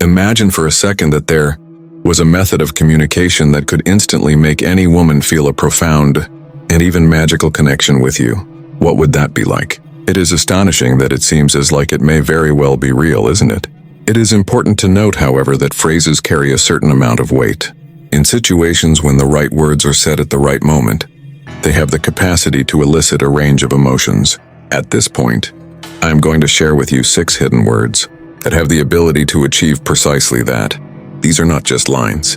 Imagine for a second that there was a method of communication that could instantly make any woman feel a profound and even magical connection with you. What would that be like? It is astonishing that it seems as like it may very well be real, isn't it? It is important to note, however, that phrases carry a certain amount of weight. In situations when the right words are said at the right moment, they have the capacity to elicit a range of emotions. At this point, I am going to share with you 6 hidden words that have the ability to achieve precisely that. These are not just lines,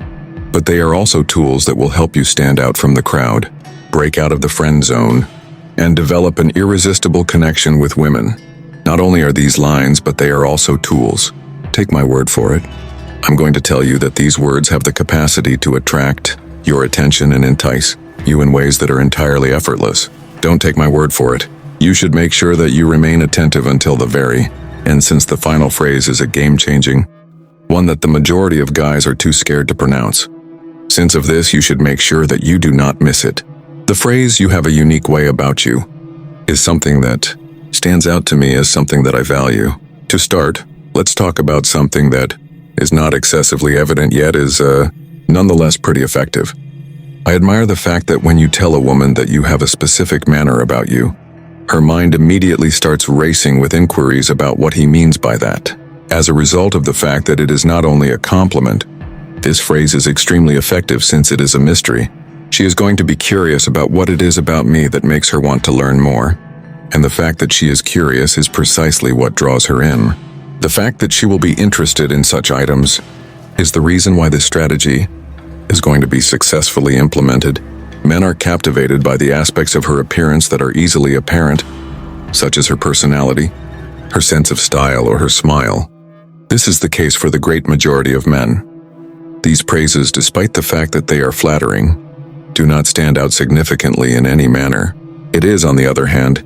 but they are also tools that will help you stand out from the crowd, break out of the friend zone, and develop an irresistible connection with women. Not only are these lines, but they are also tools. Take my word for it. I'm going to tell you that these words have the capacity to attract your attention and entice you in ways that are entirely effortless. Don't take my word for it. You should make sure that you remain attentive until the very end, since the final phrase is a game-changing one that the majority of guys are too scared to pronounce. Since of this, you should make sure that you do not miss it. The phrase "you have a unique way about you" is something that stands out to me as something that I value. To start, let's talk about something that is not excessively evident yet is nonetheless pretty effective. I admire the fact that when you tell a woman that you have a specific manner about you, her mind immediately starts racing with inquiries about what he means by that. As a result of the fact that it is not only a compliment, this phrase is extremely effective since it is a mystery. She is going to be curious about what it is about me that makes her want to learn more. And the fact that she is curious is precisely what draws her in. The fact that she will be interested in such items is the reason why this strategy is going to be successfully implemented. Men are captivated by the aspects of her appearance that are easily apparent, such as her personality, her sense of style, or her smile. This is the case for the great majority of men. These praises, despite the fact that they are flattering, do not stand out significantly in any manner. It is, on the other hand,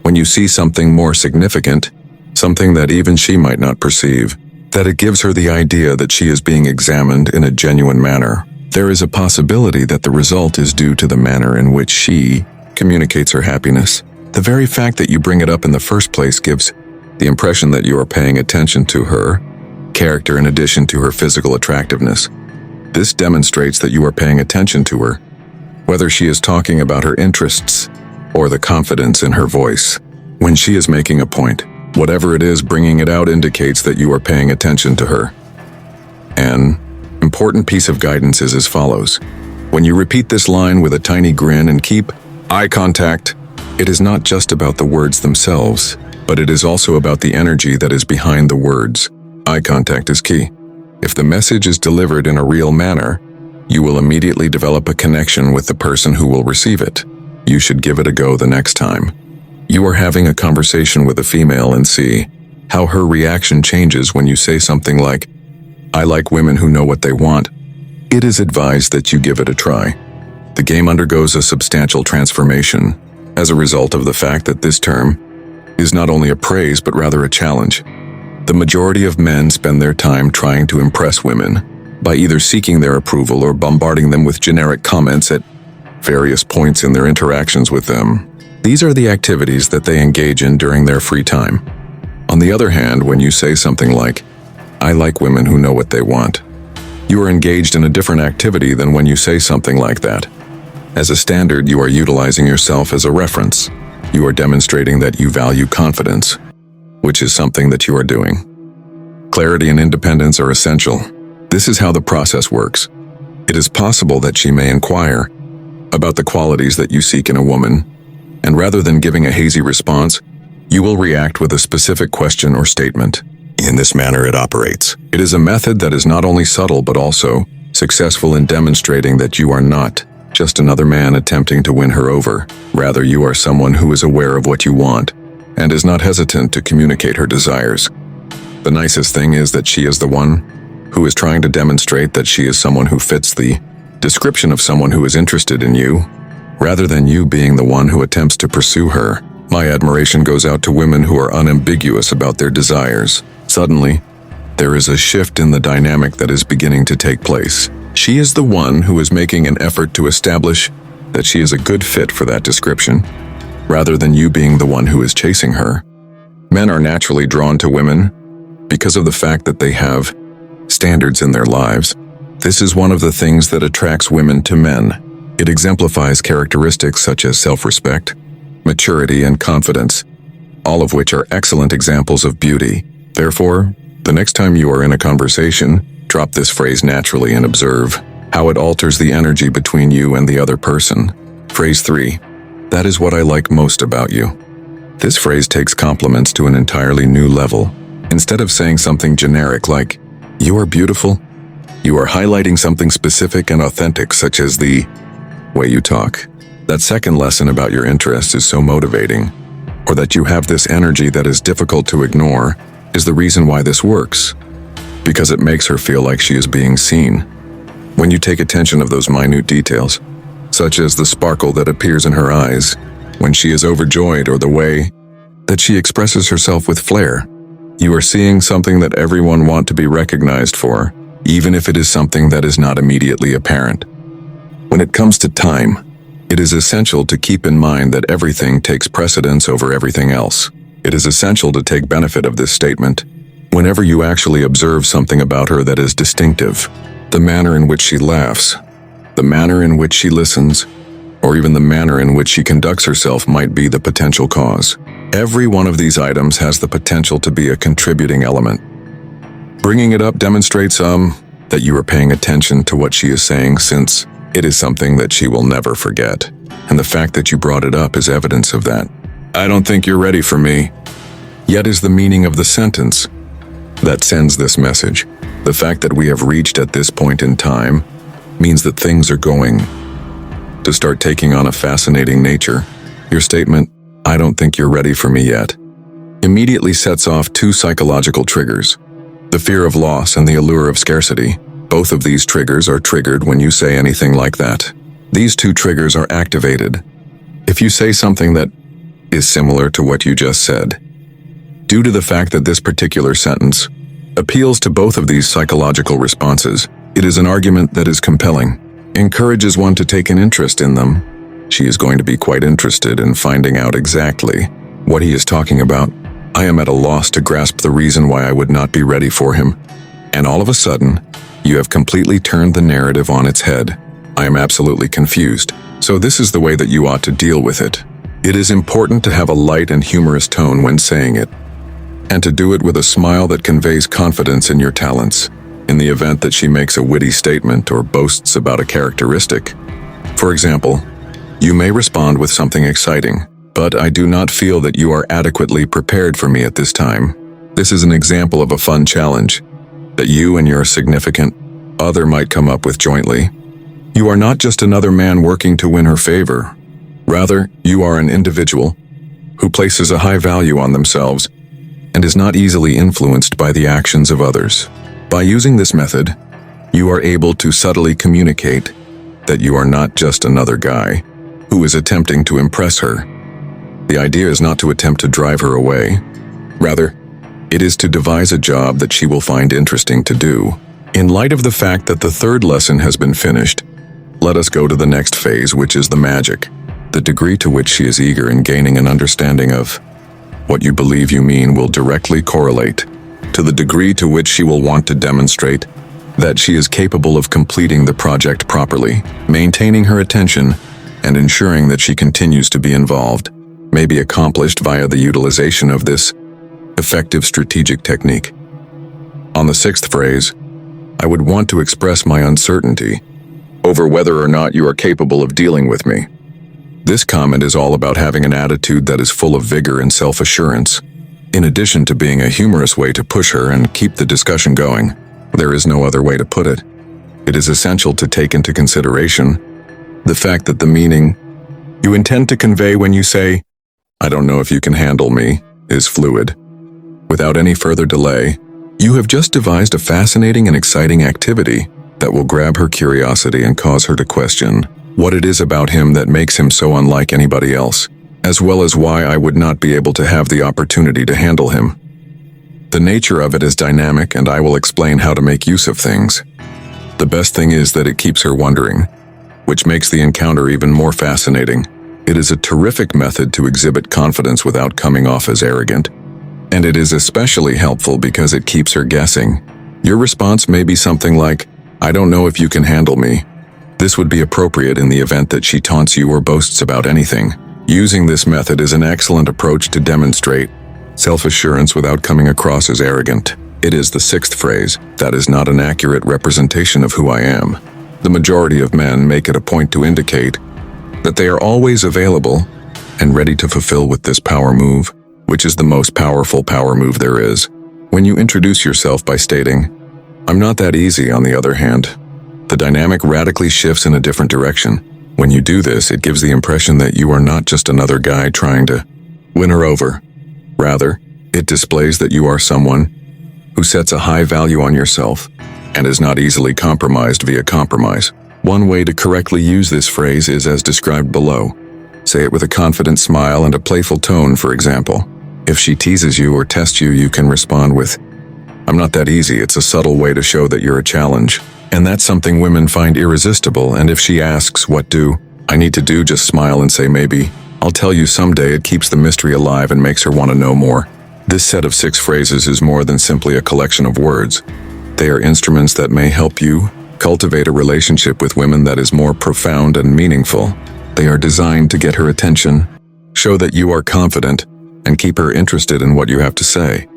when you see something more significant, something that even she might not perceive, that it gives her the idea that she is being examined in a genuine manner. There is a possibility that the result is due to the manner in which she communicates her happiness. The very fact that you bring it up in the first place gives the impression that you are paying attention to her character in addition to her physical attractiveness. This demonstrates that you are paying attention to her, whether she is talking about her interests or the confidence in her voice. When she is making a point, whatever it is, bringing it out indicates that you are paying attention to her. An important piece of guidance is as follows. When you repeat this line with a tiny grin and keep eye contact, it is not just about the words themselves, but it is also about the energy that is behind the words. Eye contact is key. If the message is delivered in a real manner, you will immediately develop a connection with the person who will receive it. You should give it a go the next time you are having a conversation with a female and see how her reaction changes when you say something like, "I like women who know what they want." It is advised that you give it a try. The game undergoes a substantial transformation as a result of the fact that this term is not only a praise but rather a challenge. The majority of men spend their time trying to impress women by either seeking their approval or bombarding them with generic comments at various points in their interactions with them. These are the activities that they engage in during their free time. On the other hand, when you say something like, "I like women who know what they want," you are engaged in a different activity than when you say something like that. As a standard, you are utilizing yourself as a reference. You are demonstrating that you value confidence, which is something that you are doing. Clarity and independence are essential. This is how the process works. It is possible that she may inquire about the qualities that you seek in a woman, and rather than giving a hazy response, you will react with a specific question or statement. In this manner it operates. It is a method that is not only subtle but also successful in demonstrating that you are not just another man attempting to win her over. Rather, you are someone who is aware of what you want and is not hesitant to communicate her desires. The nicest thing is that she is the one who is trying to demonstrate that she is someone who fits the description of someone who is interested in you, rather than you being the one who attempts to pursue her. My admiration goes out to women who are unambiguous about their desires. Suddenly, there is a shift in the dynamic that is beginning to take place. She is the one who is making an effort to establish that she is a good fit for that description, rather than you being the one who is chasing her. Men are naturally drawn to women because of the fact that they have standards in their lives. This is one of the things that attracts women to men. It exemplifies characteristics such as self-respect, maturity, and confidence, all of which are excellent examples of beauty. Therefore, the next time you are in a conversation, drop this phrase naturally and observe how it alters the energy between you and the other person. Phrase 3. That is what I like most about you. This phrase takes compliments to an entirely new level. Instead of saying something generic like, "You are beautiful," you are highlighting something specific and authentic, such as the way you talk. That second lesson about your interest is so motivating, or that you have this energy that is difficult to ignore, is the reason why this works, because it makes her feel like she is being seen. When you take attention of those minute details, such as the sparkle that appears in her eyes when she is overjoyed, or the way that she expresses herself with flair, you are seeing something that everyone wants to be recognized for, even if it is something that is not immediately apparent. When it comes to time, it is essential to keep in mind that everything takes precedence over everything else. It is essential to take benefit of this statement whenever you actually observe something about her that is distinctive. The manner in which she laughs, the manner in which she listens, or even the manner in which she conducts herself might be the potential cause. Every one of these items has the potential to be a contributing element. Bringing it up demonstrates that you are paying attention to what she is saying, since it is something that she will never forget. And the fact that you brought it up is evidence of that. I don't think you're ready for me, yet is the meaning of the sentence that sends this message. The fact that we have reached at this point in time means that things are going to start taking on a fascinating nature. Your statement, "I don't think you're ready for me yet," immediately sets off two psychological triggers: the fear of loss and the allure of scarcity. Both of these triggers are triggered when you say anything like that. These two triggers are activated if you say something that is similar to what you just said. Due to the fact that this particular sentence appeals to both of these psychological responses, it is an argument that is compelling, encourages one to take an interest in them. She is going to be quite interested in finding out exactly what he is talking about. I am at a loss to grasp the reason why I would not be ready for him. And all of a sudden, you have completely turned the narrative on its head. I am absolutely confused. So this is the way that you ought to deal with it. It is important to have a light and humorous tone when saying it, and to do it with a smile that conveys confidence in your talents. In the event that she makes a witty statement or boasts about a characteristic, for example, you may respond with something exciting, "But I do not feel that you are adequately prepared for me at this time." This is an example of a fun challenge that you and your significant other might come up with jointly. You are not just another man working to win her favor. Rather, you are an individual who places a high value on themselves and is not easily influenced by the actions of others. By using this method, you are able to subtly communicate that you are not just another guy who is attempting to impress her. The idea is not to attempt to drive her away. Rather, it is to devise a job that she will find interesting to do. In light of the fact that the third lesson has been finished, let us go to the next phase, which is the magic. The degree to which she is eager in gaining an understanding of what you believe you mean will directly correlate to the degree to which she will want to demonstrate that she is capable of completing the project properly. Maintaining her attention and ensuring that she continues to be involved may be accomplished via the utilization of this effective strategic technique. On the sixth phrase, I would want to express my uncertainty over whether or not you are capable of dealing with me. This comment is all about having an attitude that is full of vigor and self-assurance. In addition to being a humorous way to push her and keep the discussion going, there is no other way to put it. It is essential to take into consideration the fact that the meaning you intend to convey when you say, "I don't know if you can handle me," is fluid. Without any further delay, you have just devised a fascinating and exciting activity that will grab her curiosity and cause her to question what it is about him that makes him so unlike anybody else, as well as why I would not be able to have the opportunity to handle him. The nature of it is dynamic, and I will explain how to make use of things. The best thing is that it keeps her wondering, which makes the encounter even more fascinating. It is a terrific method to exhibit confidence without coming off as arrogant, and it is especially helpful because it keeps her guessing. Your response may be something like, "I don't know if you can handle me." This would be appropriate in the event that she taunts you or boasts about anything. Using this method is an excellent approach to demonstrate self-assurance without coming across as arrogant. It is the sixth phrase, "That is not an accurate representation of who I am." The majority of men make it a point to indicate that they are always available and ready to fulfill with this power move, which is the most powerful power move there is. When you introduce yourself by stating, "I'm not that easy," on the other hand, the dynamic radically shifts in a different direction. When you do this, it gives the impression that you are not just another guy trying to win her over. Rather, it displays that you are someone who sets a high value on yourself and is not easily compromised via compromise. One way to correctly use this phrase is as described below. Say it with a confident smile and a playful tone, for example. If she teases you or tests you, you can respond with, "I'm not that easy." It's a subtle way to show that you're a challenge. And that's something women find irresistible, and if she asks, "What do I need to do?" just smile and say, "Maybe I'll tell you someday." It keeps the mystery alive and makes her want to know more. This set of 6 phrases is more than simply a collection of words. They are instruments that may help you cultivate a relationship with women that is more profound and meaningful. They are designed to get her attention, show that you are confident, and keep her interested in what you have to say.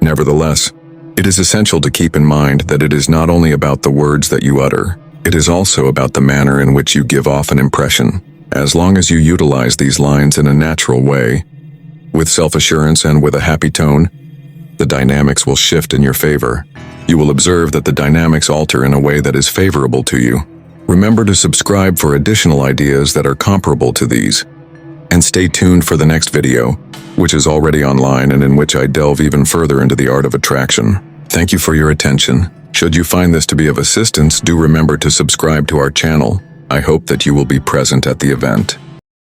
Nevertheless, it is essential to keep in mind that it is not only about the words that you utter, it is also about the manner in which you give off an impression. As long as you utilize these lines in a natural way, with self-assurance and with a happy tone, the dynamics will shift in your favor. You will observe that the dynamics alter in a way that is favorable to you. Remember to subscribe for additional ideas that are comparable to these. And stay tuned for the next video, which is already online and in which I delve even further into the art of attraction. Thank you for your attention. Should you find this to be of assistance, do remember to subscribe to our channel. I hope that you will be present at the event.